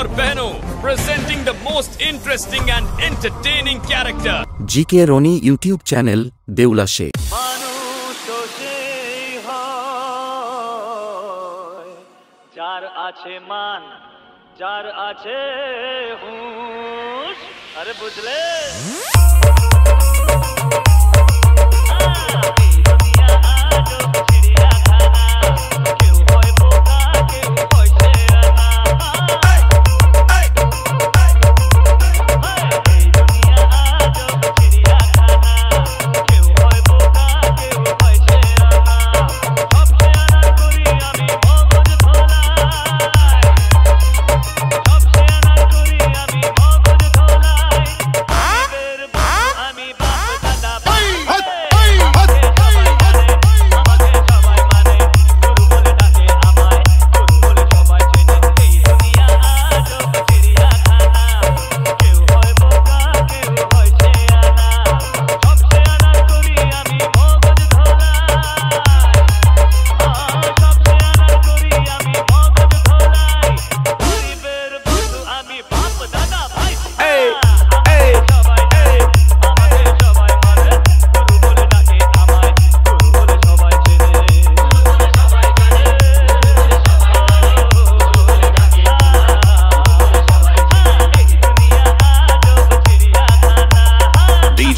और बहनों, presenting the most interesting and entertaining character. GK Roni YouTube channel দেউলা Sheikh. মানুষ তো সেই হয় যার আছে মান, যার আছে হুঁশ। আরে বুঝলে?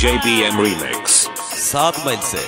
JBM Remix 7 मील से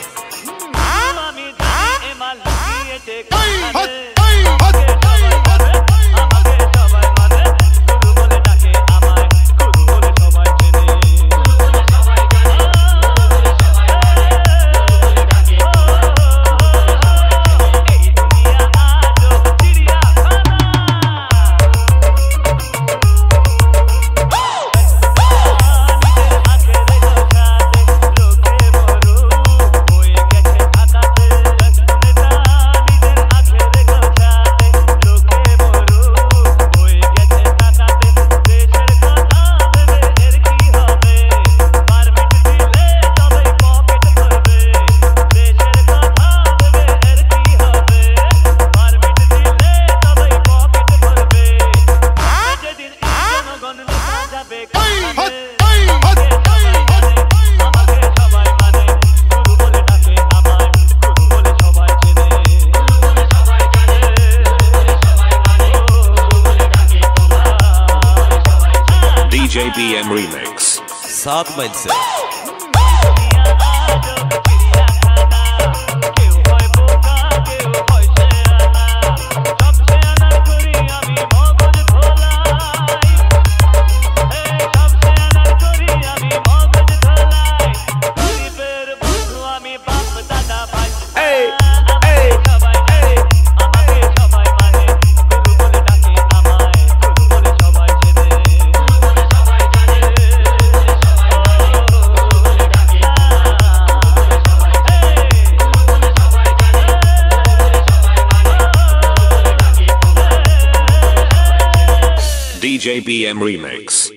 JBM Remix 7 मील से JBM Remix